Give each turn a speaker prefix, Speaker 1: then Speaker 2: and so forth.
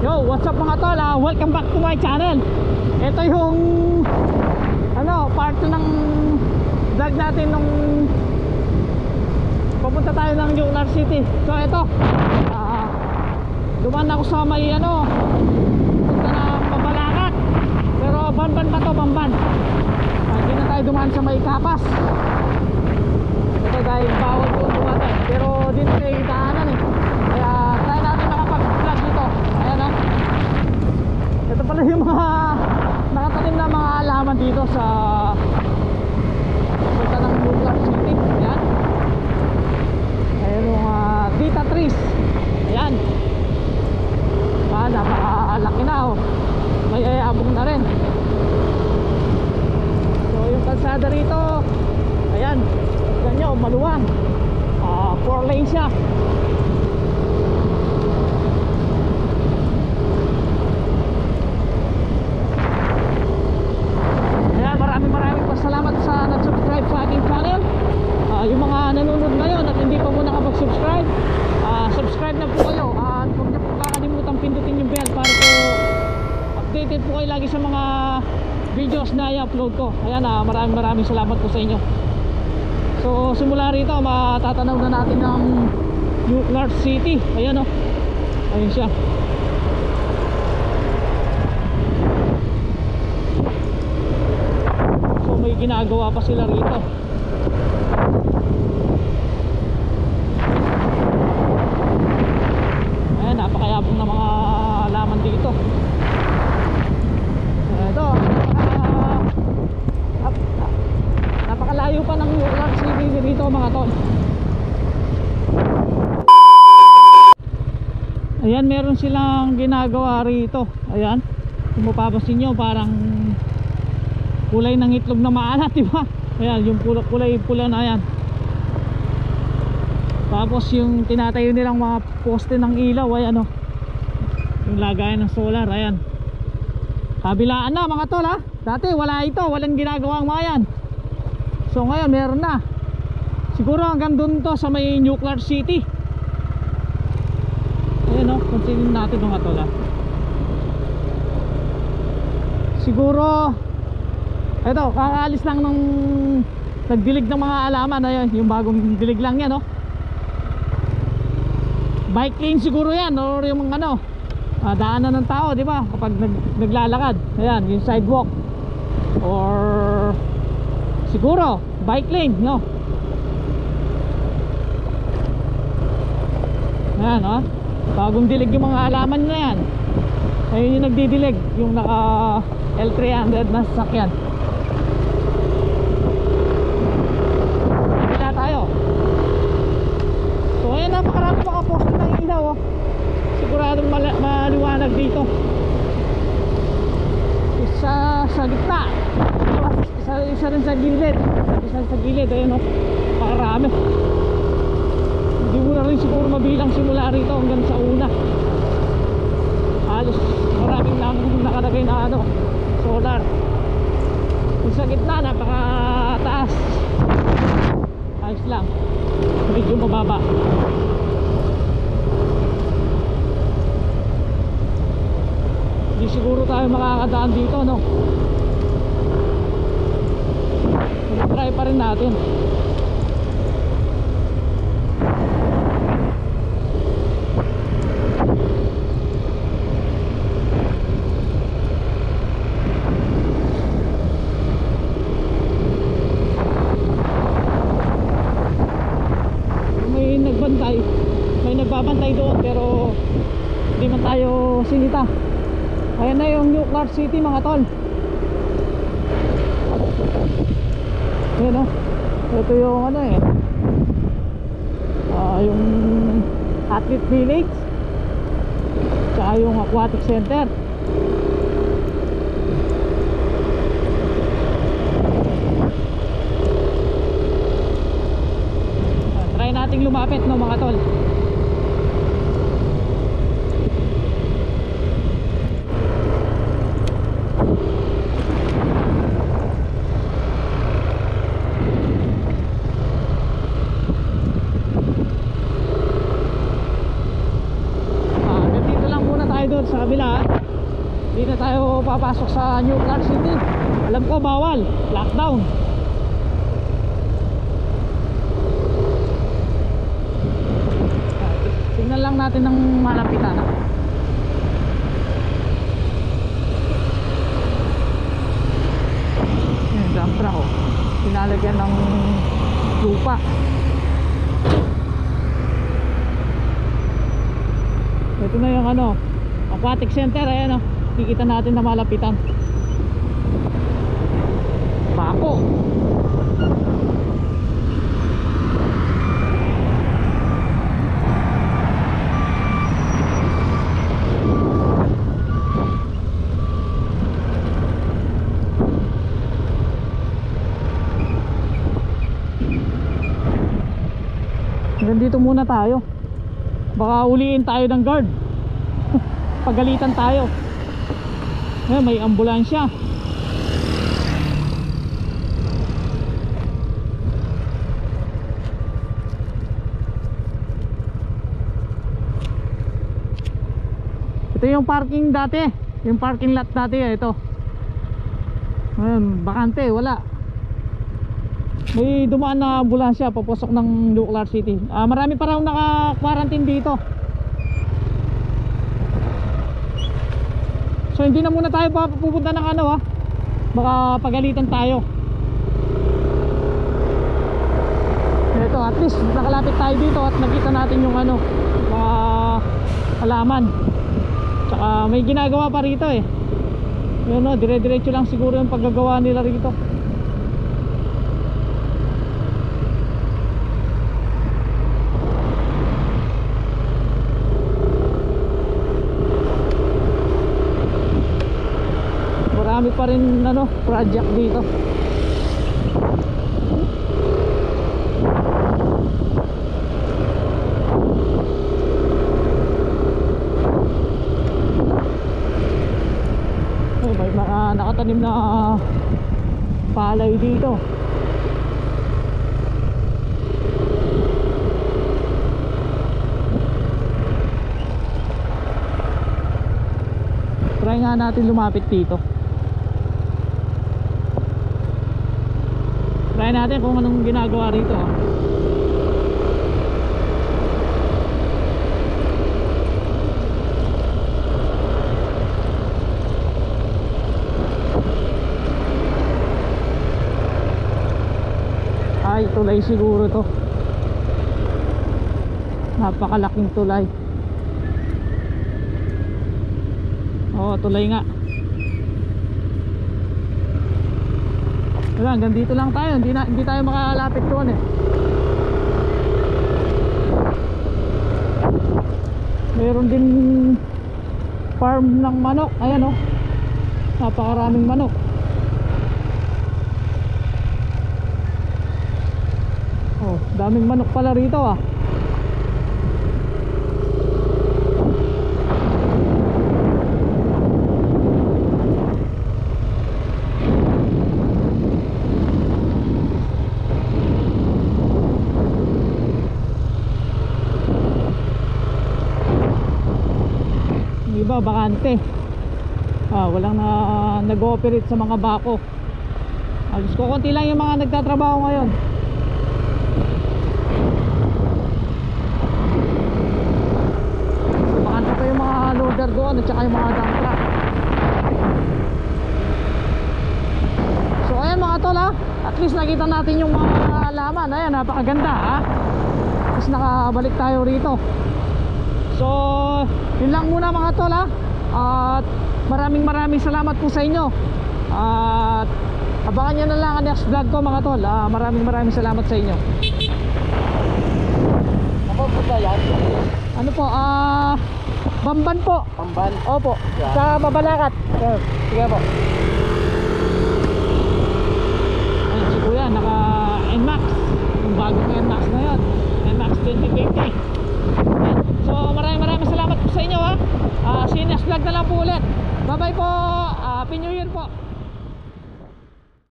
Speaker 1: Yo, what's up mga tol? Welcome back to my channel. Ito yung part ng vlog natin nung papunta tayo ng Newlar City. So ito, dumaan ako sa may punta ng Mabalacat. Pero Bamban pa to, Bamban. Hindi na tayo dumaan sa may Kapas. Ito dahil bawal po dumating. Pero dito may daanan kaya try natin makapag-vlog dito. Ayan ito pala yung mga nakatanim na mga alaman dito sa punta ng Newlar City. Ayan. Ayan yung Dita trees. Ayan. Napakalaki na may ayabong na rin. So yung kalsada rito, ayan, ganyan maluwang, 4 lane siya. Ayan, maraming pasalamat sa nag-subscribe sa aking channel. Yung mga nanonood ngayon at hindi pa po nakapag-subscribe, subscribe na po kayo. At huwag niyo po kakalimutan pindutin yung bell para po updated po kayo lagi sa mga videos na i-upload ko. Ayan, maraming salamat po sa inyo. So simula rito matatanaw na natin ang Newlar City. Ayan ayun siya. So may ginagawa pa sila rito. Ayan, napakayabong na mga laman dito. Ito, napakalayo pa ng Newlar City dito mga tol. Ayan, meron silang ginagawa rito. Ayan, kung mapapansin nyo parang kulay ng itlog na maalat, diba? Ayan, yung kulay pula na yan. Tapos yung tinatayo nilang mga poste ng ilaw, ayan yung lagayan ng solar. Ayan, kabilaan na mga tol dati wala ito, walang ginagawang mga yan. So ngayon meron na. Siguro hanggang dun to sa may Newlar City. Ayan pansinin natin mga tol siguro ito, kakaalis lang nung nagdilig ng mga alaman. Ayun, yung bagong dilig lang yan bike lane siguro yan, or yung daanan ng tao, di ba? Kapag naglalakad. Ayan, yung sidewalk. Or siguro bike lane, Ayan, bagong dilig yung mga alaman na yan. Ayun yung nagdidilig, yung naka L300 na sasakyan. Wala tayo. So ayan, napakarami mga poste ng ilaw siguradong maliwanag dito. Isa sa gitna, isa rin sa gilid. Isa sa gilid, ayun pakarami. Hindi mo na rin siguro mabilang simula rito hanggang sa una. Halos maraming lang nakalagay na solar. Yung sa gitna napakataas. Ayos lang, medyo mababa. Hindi siguro tayo makakadaan dito try pa rin natin. May nagbabantay doon pero hindi man tayo sinita. Ayan na yung Newlar City mga tol. Ayan ito yung yung Athlete Village tsaka yung Aquatic Center. Try nating lumapit mga tol. doon sa kabila. Hindi na tayo papasok sa New Clark City. Alam ko bawal, lockdown. Tingnan lang natin ng malapitan. Yung dump truck oh, pinalagyan ng lupa. Ito na yung ano, aquatic center. Ayan oh, kikita natin na malapitan. Bako. Dito muna tayo. Baka uliin tayo ng guard. Pagalitan tayo. Eh, may ambulansya. Ito yung parking dati. Yung parking lot dati ito. Bakante, wala. May dumaan na ambulansya papasok ng New Clark City. Marami pa raw naka-quarantine dito. So hindi na muna tayo pupunta ng ano baka pagalitan tayo. Ito at least nakalapit tayo dito at nakita natin yung ano, mga halaman. Tsaka may ginagawa pa rito eh. Yun dire-diretso lang siguro yung paggagawa nila rito. Marami pa rin ano, project dito. May nakatanim na palay dito. Try nga natin lumapit dito. Try natin kung anong ginagawa rito. Ay, tulay siguro to. Napakalaking tulay. Oo, tulay nga. Wala, hanggang dito lang tayo. Hindi tayo makalapit doon eh. Meron din farm ng manok. Ayan oh, napakaraming manok. Oh, daming manok pala rito ah. Iba bakante. Walang nag-ooperate sa mga bako. Alos ko konti lang yung mga nagtatrabaho ngayon. Bakante pa yung mga loader doon at saka yung mga dump truck. So ayan mga tol at least nakita natin yung mga halaman. Ayan, napakaganda Tapos nakabalik tayo rito. So yun lang muna mga tol at maraming salamat po sa inyo. At abangan nyo na lang ang next vlog ko mga tol. Maraming salamat sa inyo.
Speaker 2: Ano po ba yan?
Speaker 1: Ano po? Bamban po.
Speaker 2: Pamban?
Speaker 1: Opo,
Speaker 2: Yeah.
Speaker 1: sa Mabalacat. Sige po. Ayun si kuya, naka NMAX. Yung bagong NMAX na yun, NMAX 2020. So maraming salamat po sa inyo See you next vlog na lang po ulit. Bye bye po. Happy New Year po.